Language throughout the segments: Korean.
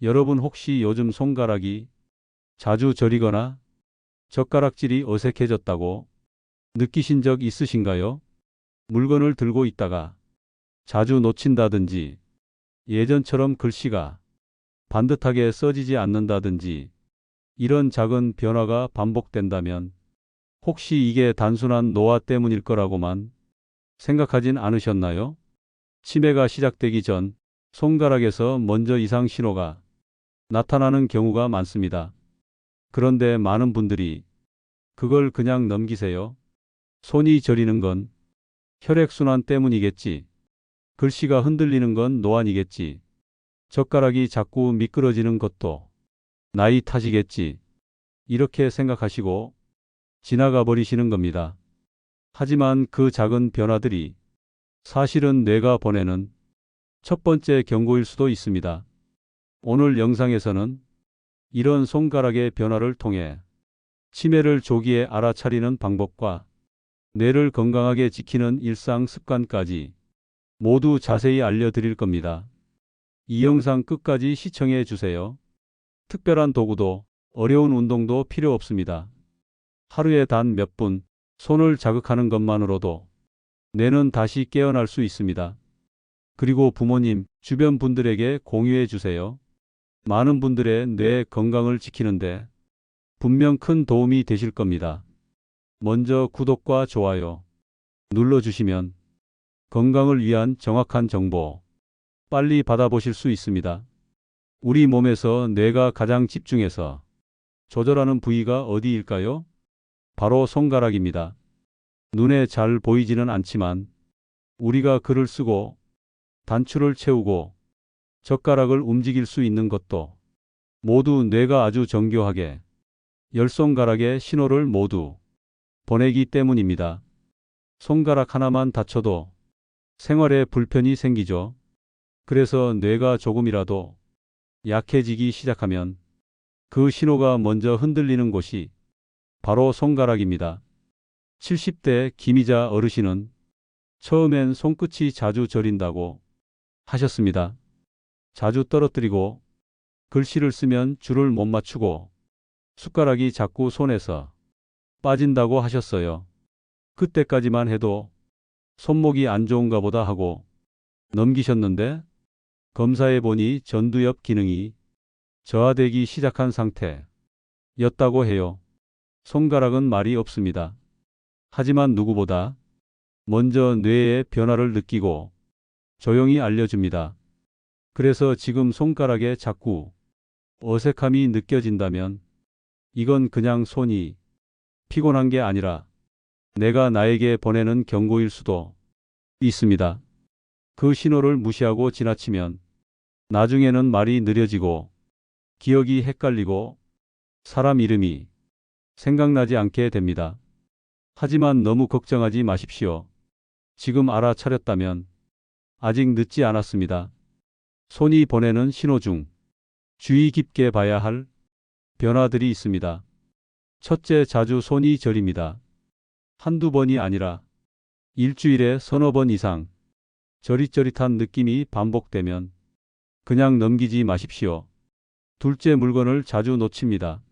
여러분 혹시 요즘 손가락이 자주 저리거나 젓가락질이 어색해졌다고 느끼신 적 있으신가요? 물건을 들고 있다가 자주 놓친다든지 예전처럼 글씨가 반듯하게 써지지 않는다든지 이런 작은 변화가 반복된다면 혹시 이게 단순한 노화 때문일 거라고만 생각하진 않으셨나요? 치매가 시작되기 전 손가락에서 먼저 이상 신호가 나타나는 경우가 많습니다. 그런데 많은 분들이 그걸 그냥 넘기세요. 손이 저리는 건 혈액순환 때문이겠지. 글씨가 흔들리는 건 노안이겠지. 젓가락이 자꾸 미끄러지는 것도 나이 탓이겠지. 이렇게 생각하시고 지나가 버리시는 겁니다. 하지만 그 작은 변화들이 사실은 뇌가 보내는 첫 번째 경고일 수도 있습니다. 오늘 영상에서는 이런 손가락의 변화를 통해 치매를 조기에 알아차리는 방법과 뇌를 건강하게 지키는 일상 습관까지 모두 자세히 알려드릴 겁니다. 이 영상 끝까지 시청해 주세요. 특별한 도구도 어려운 운동도 필요 없습니다. 하루에 단 몇 분 손을 자극하는 것만으로도 뇌는 다시 깨어날 수 있습니다. 그리고 부모님, 주변 분들에게 공유해 주세요. 많은 분들의 뇌 건강을 지키는데 분명 큰 도움이 되실 겁니다. 먼저 구독과 좋아요 눌러주시면 건강을 위한 정확한 정보 빨리 받아보실 수 있습니다. 우리 몸에서 뇌가 가장 집중해서 조절하는 부위가 어디일까요? 바로 손가락입니다. 눈에 잘 보이지는 않지만 우리가 글을 쓰고 단추를 채우고 젓가락을 움직일 수 있는 것도 모두 뇌가 아주 정교하게 열 손가락의 신호를 모두 보내기 때문입니다. 손가락 하나만 다쳐도 생활에 불편이 생기죠. 그래서 뇌가 조금이라도 약해지기 시작하면 그 신호가 먼저 흔들리는 곳이 바로 손가락입니다. 70대 김희자 어르신은 처음엔 손끝이 자주 저린다고 하셨습니다. 자주 떨어뜨리고 글씨를 쓰면 줄을 못 맞추고 숟가락이 자꾸 손에서 빠진다고 하셨어요. 그때까지만 해도 손목이 안 좋은가 보다 하고 넘기셨는데 검사해 보니 전두엽 기능이 저하되기 시작한 상태였다고 해요. 손가락은 말이 없습니다. 하지만 누구보다 먼저 뇌의 변화를 느끼고 조용히 알려줍니다. 그래서 지금 손가락에 자꾸 어색함이 느껴진다면 이건 그냥 손이 피곤한 게 아니라 내가 나에게 보내는 경고일 수도 있습니다. 그 신호를 무시하고 지나치면 나중에는 말이 느려지고 기억이 헷갈리고 사람 이름이 생각나지 않게 됩니다. 하지만 너무 걱정하지 마십시오. 지금 알아차렸다면 아직 늦지 않았습니다. 손이 보내는 신호 중 주의 깊게 봐야 할 변화들이 있습니다. 첫째, 자주 손이 저립니다. 한두 번이 아니라 일주일에 서너 번 이상 저릿저릿한 느낌이 반복되면 그냥 넘기지 마십시오. 둘째, 물건을 자주 놓칩니다.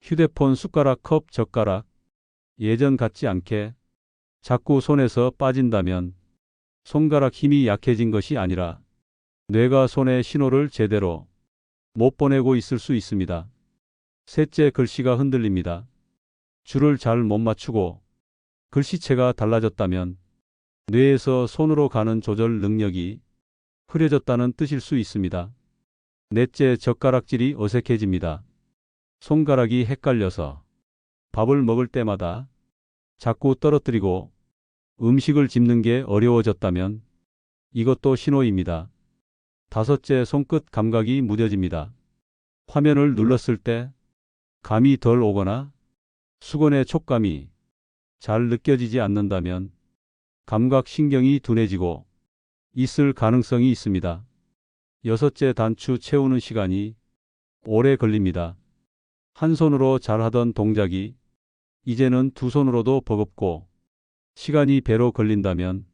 휴대폰, 숟가락, 컵, 젓가락 예전 같지 않게 자꾸 손에서 빠진다면 손가락 힘이 약해진 것이 아니라 뇌가 손에 신호를 제대로 못 보내고 있을 수 있습니다. 셋째, 글씨가 흔들립니다. 줄을 잘 못 맞추고 글씨체가 달라졌다면 뇌에서 손으로 가는 조절 능력이 흐려졌다는 뜻일 수 있습니다. 넷째, 젓가락질이 어색해집니다. 손가락이 헷갈려서 밥을 먹을 때마다 자꾸 떨어뜨리고 음식을 집는 게 어려워졌다면 이것도 신호입니다. 다섯째, 손끝 감각이 무뎌집니다. 화면을 눌렀을 때 감이 덜 오거나 수건의 촉감이 잘 느껴지지 않는다면 감각신경이 둔해지고 있을 가능성이 있습니다. 여섯째, 단추 채우는 시간이 오래 걸립니다. 한 손으로 잘하던 동작이 이제는 두 손으로도 버겁고 시간이 배로 걸린다면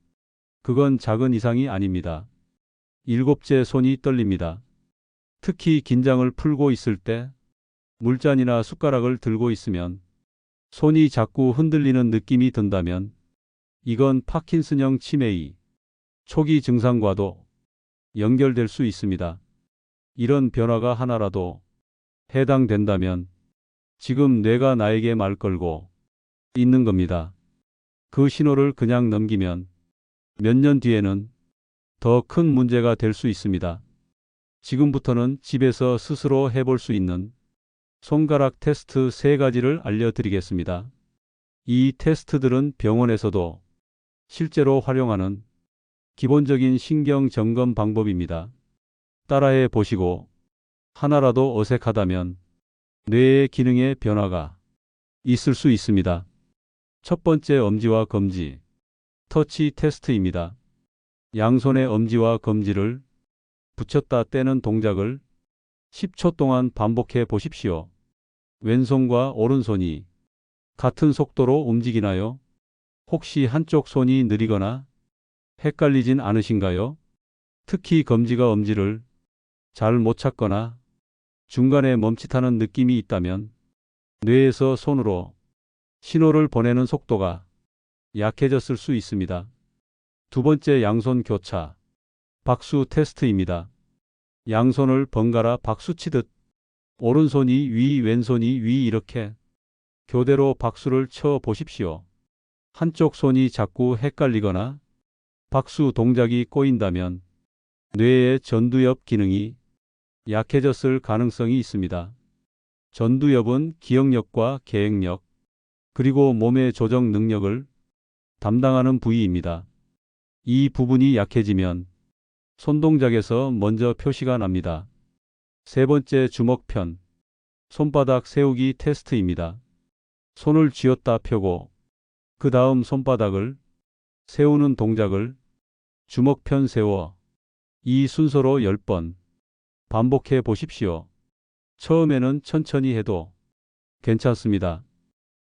그건 작은 이상이 아닙니다. 일곱째, 손이 떨립니다. 특히 긴장을 풀고 있을 때 물잔이나 숟가락을 들고 있으면 손이 자꾸 흔들리는 느낌이 든다면 이건 파킨슨형 치매의 초기 증상과도 연결될 수 있습니다. 이런 변화가 하나라도 해당된다면 지금 뇌가 나에게 말 걸고 있는 겁니다. 그 신호를 그냥 넘기면 몇 년 뒤에는 더 큰 문제가 될 수 있습니다. 지금부터는 집에서 스스로 해볼 수 있는 손가락 테스트 3가지를 알려드리겠습니다. 이 테스트들은 병원에서도 실제로 활용하는 기본적인 신경 점검 방법입니다. 따라해 보시고 하나라도 어색하다면 뇌의 기능에 변화가 있을 수 있습니다. 첫 번째, 엄지와 검지 터치 테스트입니다. 양손의 엄지와 검지를 붙였다 떼는 동작을 10초 동안 반복해 보십시오. 왼손과 오른손이 같은 속도로 움직이나요? 혹시 한쪽 손이 느리거나 헷갈리진 않으신가요? 특히 검지가 엄지를 잘 못 찾거나 중간에 멈칫하는 느낌이 있다면 뇌에서 손으로 신호를 보내는 속도가 약해졌을 수 있습니다. 두 번째, 양손 교차 박수 테스트입니다. 양손을 번갈아 박수 치듯 오른손이 위, 왼손이 위 이렇게 교대로 박수를 쳐 보십시오. 한쪽 손이 자꾸 헷갈리거나 박수 동작이 꼬인다면 뇌의 전두엽 기능이 약해졌을 가능성이 있습니다. 전두엽은 기억력과 계획력, 그리고 몸의 조정 능력을 담당하는 부위입니다. 이 부분이 약해지면 손동작에서 먼저 표시가 납니다. 세 번째, 주먹편 손바닥 세우기 테스트입니다. 손을 쥐었다 펴고 그 다음 손바닥을 세우는 동작을 주먹편 세워 이 순서로 10번 반복해 보십시오. 처음에는 천천히 해도 괜찮습니다.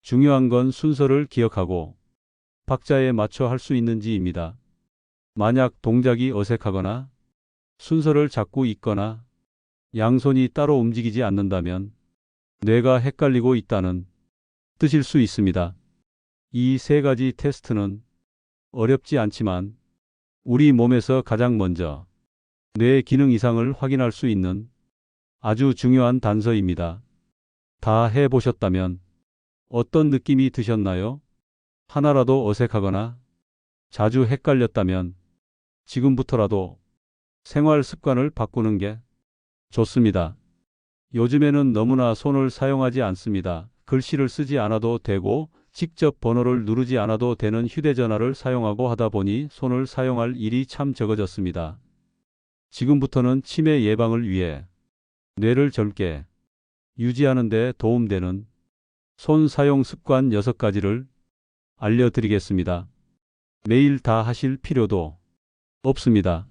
중요한 건 순서를 기억하고 박자에 맞춰 할 수 있는지입니다. 만약 동작이 어색하거나 순서를 잡고 있거나 양손이 따로 움직이지 않는다면 뇌가 헷갈리고 있다는 뜻일 수 있습니다. 이 3가지 테스트는 어렵지 않지만 우리 몸에서 가장 먼저 뇌 기능 이상을 확인할 수 있는 아주 중요한 단서입니다. 다 해보셨다면 어떤 느낌이 드셨나요? 하나라도 어색하거나 자주 헷갈렸다면 지금부터라도 생활 습관을 바꾸는 게 좋습니다. 요즘에는 너무나 손을 사용하지 않습니다. 글씨를 쓰지 않아도 되고 직접 번호를 누르지 않아도 되는 휴대전화를 사용하고 하다 보니 손을 사용할 일이 참 적어졌습니다. 지금부터는 치매 예방을 위해 뇌를 젊게 유지하는 데 도움되는 손 사용 습관 6가지를 알려드리겠습니다. 매일 다 하실 필요도 없습니다.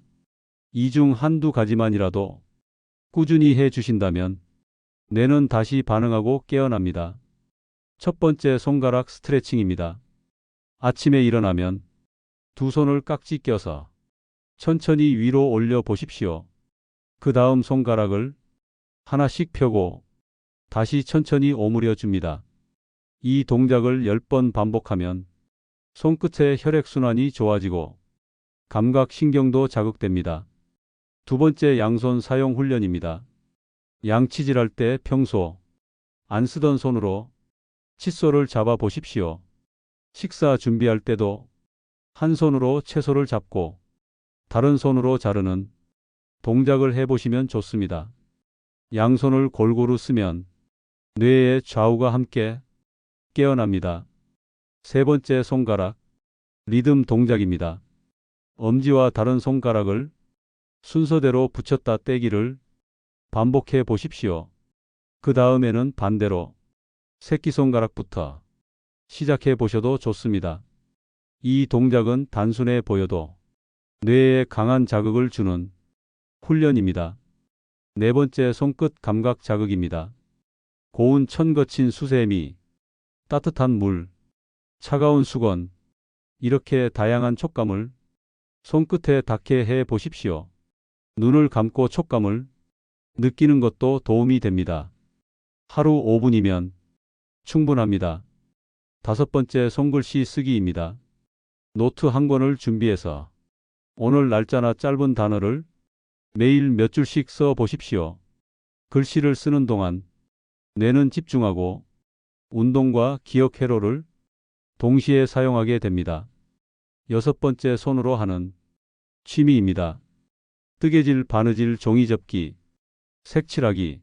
이 중 한두 가지만이라도 꾸준히 해 주신다면 뇌는 다시 반응하고 깨어납니다. 첫 번째, 손가락 스트레칭입니다. 아침에 일어나면 두 손을 깍지 껴서 천천히 위로 올려 보십시오. 그 다음 손가락을 하나씩 펴고 다시 천천히 오므려 줍니다. 이 동작을 10번 반복하면 손끝의 혈액순환이 좋아지고 감각신경도 자극됩니다. 두 번째, 양손 사용 훈련입니다. 양치질할 때 평소 안 쓰던 손으로 칫솔을 잡아 보십시오. 식사 준비할 때도 한 손으로 채소를 잡고 다른 손으로 자르는 동작을 해보시면 좋습니다. 양손을 골고루 쓰면 뇌의 좌우가 함께 깨어납니다. 세 번째, 손가락 리듬 동작입니다. 엄지와 다른 손가락을 순서대로 붙였다 떼기를 반복해 보십시오. 그 다음에는 반대로 새끼손가락부터 시작해 보셔도 좋습니다. 이 동작은 단순해 보여도 뇌에 강한 자극을 주는 훈련입니다. 네 번째, 손끝 감각 자극입니다. 고운 천 거친 수세미, 따뜻한 물, 차가운 수건, 이렇게 다양한 촉감을 손끝에 닿게 해 보십시오. 눈을 감고 촉감을 느끼는 것도 도움이 됩니다. 하루 5분이면 충분합니다. 다섯 번째, 손글씨 쓰기입니다. 노트 한 권을 준비해서 오늘 날짜나 짧은 단어를 매일 몇 줄씩 써 보십시오. 글씨를 쓰는 동안 뇌는 집중하고 운동과 기억 회로를 동시에 사용하게 됩니다. 여섯 번째, 손으로 하는 취미입니다. 뜨개질, 바느질, 종이 접기, 색칠하기,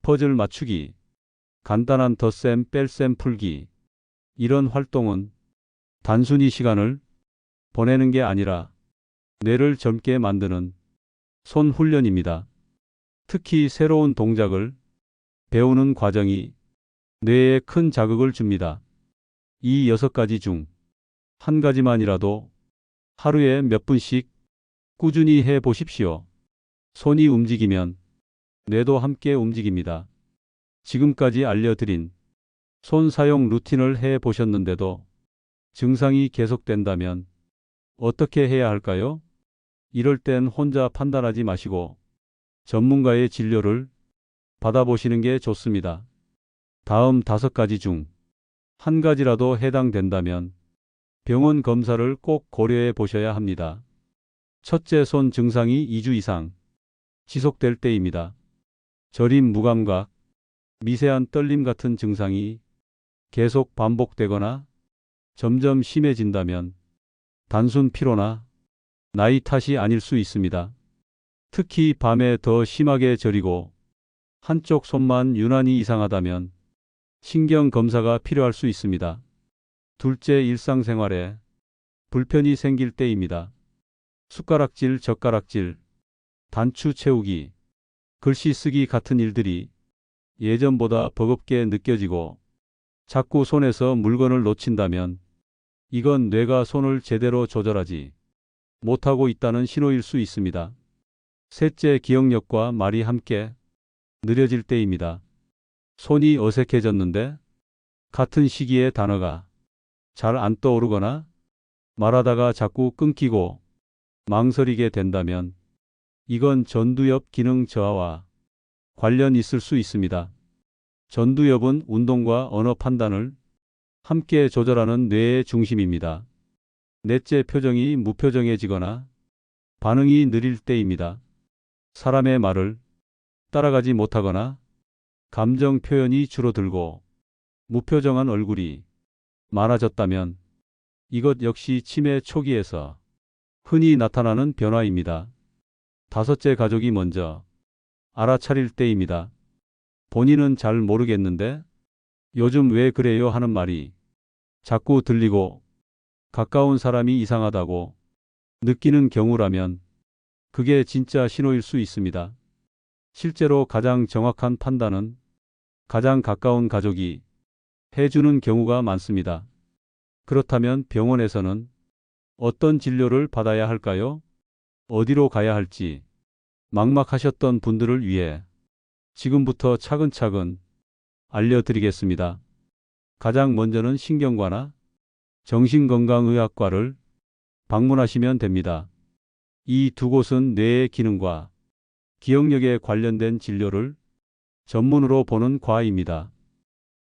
퍼즐 맞추기, 간단한 덧셈, 뺄셈 풀기. 이런 활동은 단순히 시간을 보내는 게 아니라 뇌를 젊게 만드는 손 훈련입니다. 특히 새로운 동작을 배우는 과정이 뇌에 큰 자극을 줍니다. 이 6가지 중 한 가지만이라도 하루에 몇 분씩 꾸준히 해 보십시오. 손이 움직이면 뇌도 함께 움직입니다. 지금까지 알려드린 손 사용 루틴을 해 보셨는데도 증상이 계속된다면 어떻게 해야 할까요? 이럴 땐 혼자 판단하지 마시고 전문가의 진료를 받아보시는 게 좋습니다. 다음 5가지 중 한 가지라도 해당된다면 병원 검사를 꼭 고려해 보셔야 합니다. 첫째, 손 증상이 2주 이상 지속될 때입니다. 저림, 무감각, 미세한 떨림 같은 증상이 계속 반복되거나 점점 심해진다면 단순 피로나 나이 탓이 아닐 수 있습니다. 특히 밤에 더 심하게 저리고 한쪽 손만 유난히 이상하다면 신경 검사가 필요할 수 있습니다. 둘째, 일상생활에 불편이 생길 때입니다. 숟가락질, 젓가락질, 단추 채우기, 글씨 쓰기 같은 일들이 예전보다 버겁게 느껴지고 자꾸 손에서 물건을 놓친다면 이건 뇌가 손을 제대로 조절하지 못하고 있다는 신호일 수 있습니다. 셋째, 기억력과 말이 함께 느려질 때입니다. 손이 어색해졌는데 같은 시기에 단어가 잘 안 떠오르거나 말하다가 자꾸 끊기고 망설이게 된다면 이건 전두엽 기능 저하와 관련 있을 수 있습니다. 전두엽은 운동과 언어 판단을 함께 조절하는 뇌의 중심입니다. 넷째, 표정이 무표정해지거나 반응이 느릴 때입니다. 사람의 말을 따라가지 못하거나 감정 표현이 줄어들고 무표정한 얼굴이 많아졌다면 이것 역시 치매 초기에서 흔히 나타나는 변화입니다. 다섯째, 가족이 먼저 알아차릴 때입니다. 본인은 잘 모르겠는데 요즘 왜 그래요 하는 말이 자꾸 들리고 가까운 사람이 이상하다고 느끼는 경우라면 그게 진짜 신호일 수 있습니다. 실제로 가장 정확한 판단은 가장 가까운 가족이 해주는 경우가 많습니다. 그렇다면 병원에서는 어떤 진료를 받아야 할까요? 어디로 가야 할지 막막하셨던 분들을 위해 지금부터 차근차근 알려드리겠습니다. 가장 먼저는 신경과나 정신건강의학과를 방문하시면 됩니다. 이 두 곳은 뇌의 기능과 기억력에 관련된 진료를 전문으로 보는 과입니다.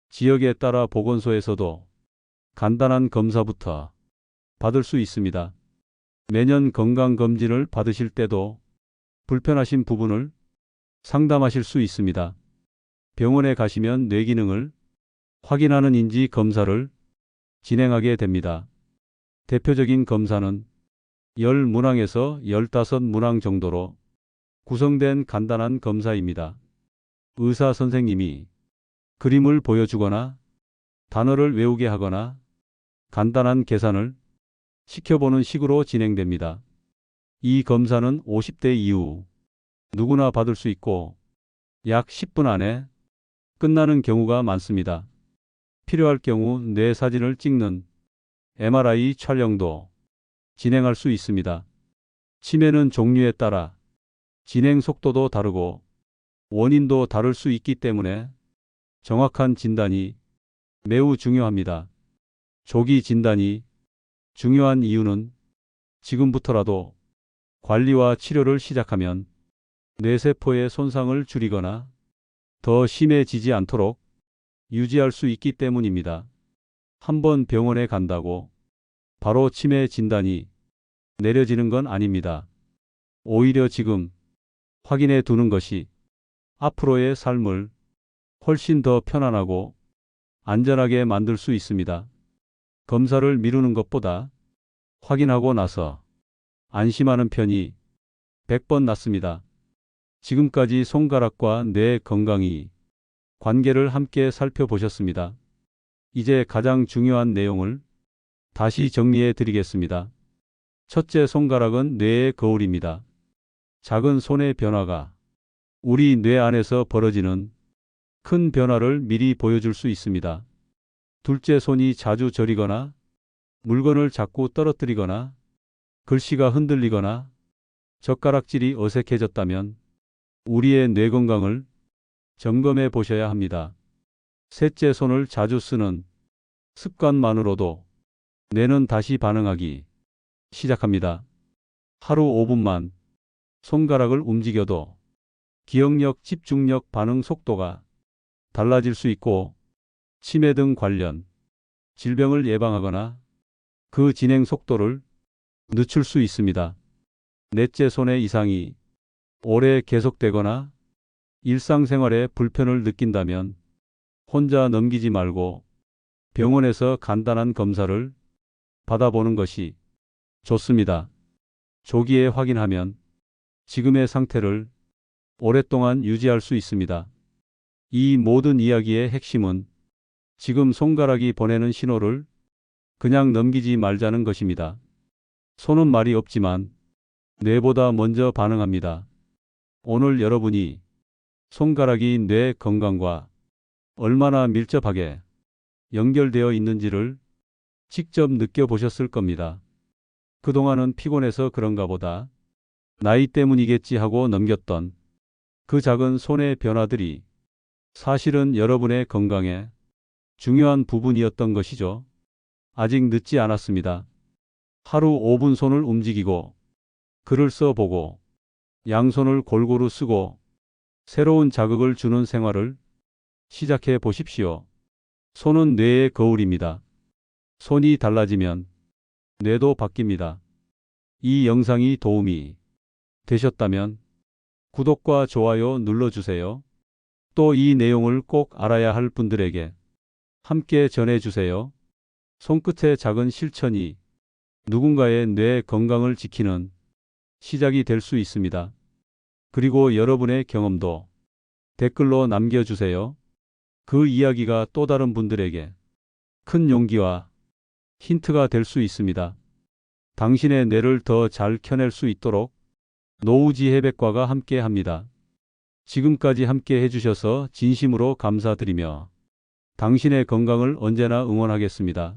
지역에 따라 보건소에서도 간단한 검사부터 받을 수 있습니다. 매년 건강검진을 받으실 때도 불편하신 부분을 상담하실 수 있습니다. 병원에 가시면 뇌 기능을 확인하는 인지 검사를 진행하게 됩니다. 대표적인 검사는 10문항에서 15문항 정도로 구성된 간단한 검사입니다. 의사 선생님이 그림을 보여주거나 단어를 외우게 하거나 간단한 계산을 시켜보는 식으로 진행됩니다. 이 검사는 50대 이후 누구나 받을 수 있고 약 10분 안에 끝나는 경우가 많습니다. 필요할 경우 뇌 사진을 찍는 MRI 촬영도 진행할 수 있습니다. 치매는 종류에 따라 진행 속도도 다르고 원인도 다를 수 있기 때문에 정확한 진단이 매우 중요합니다. 조기 진단이 중요한 이유는 지금부터라도 관리와 치료를 시작하면 뇌세포의 손상을 줄이거나 더 심해지지 않도록 유지할 수 있기 때문입니다. 한번 병원에 간다고 바로 치매 진단이 내려지는 건 아닙니다. 오히려 지금 확인해 두는 것이 앞으로의 삶을 훨씬 더 편안하고 안전하게 만들 수 있습니다. 검사를 미루는 것보다 확인하고 나서 안심하는 편이 100번 낫습니다. 지금까지 손가락과 뇌 건강이 관계를 함께 살펴보셨습니다. 이제 가장 중요한 내용을 다시 정리해 드리겠습니다. 첫째, 손가락은 뇌의 거울입니다. 작은 손의 변화가 우리 뇌 안에서 벌어지는 큰 변화를 미리 보여줄 수 있습니다. 둘째, 손이 자주 저리거나 물건을 자꾸 떨어뜨리거나 글씨가 흔들리거나 젓가락질이 어색해졌다면 우리의 뇌 건강을 점검해 보셔야 합니다. 셋째, 손을 자주 쓰는 습관만으로도 뇌는 다시 반응하기 시작합니다. 하루 5분만 손가락을 움직여도 기억력, 집중력, 반응 속도가 달라질 수 있고 치매 등 관련 질병을 예방하거나 그 진행 속도를 늦출 수 있습니다. 넷째, 손의 이상이 오래 계속되거나 일상생활에 불편을 느낀다면 혼자 넘기지 말고 병원에서 간단한 검사를 받아보는 것이 좋습니다. 조기에 확인하면 지금의 상태를 오랫동안 유지할 수 있습니다. 이 모든 이야기의 핵심은 지금 손가락이 보내는 신호를 그냥 넘기지 말자는 것입니다. 손은 말이 없지만 뇌보다 먼저 반응합니다. 오늘 여러분이 손가락이 뇌 건강과 얼마나 밀접하게 연결되어 있는지를 직접 느껴보셨을 겁니다. 그동안은 피곤해서 그런가 보다, 나이 때문이겠지 하고 넘겼던 그 작은 손의 변화들이 사실은 여러분의 건강에 중요한 부분이었던 것이죠. 아직 늦지 않았습니다. 하루 5분 손을 움직이고 글을 써보고 양손을 골고루 쓰고 새로운 자극을 주는 생활을 시작해 보십시오. 손은 뇌의 거울입니다. 손이 달라지면 뇌도 바뀝니다. 이 영상이 도움이 되셨다면 구독과 좋아요 눌러주세요. 또 이 내용을 꼭 알아야 할 분들에게 함께 전해주세요. 손끝의 작은 실천이 누군가의 뇌 건강을 지키는 시작이 될 수 있습니다. 그리고 여러분의 경험도 댓글로 남겨주세요. 그 이야기가 또 다른 분들에게 큰 용기와 힌트가 될 수 있습니다. 당신의 뇌를 더 잘 켜낼 수 있도록 노우지혜백과가 함께 합니다. 지금까지 함께 해주셔서 진심으로 감사드리며 당신의 건강을 언제나 응원하겠습니다.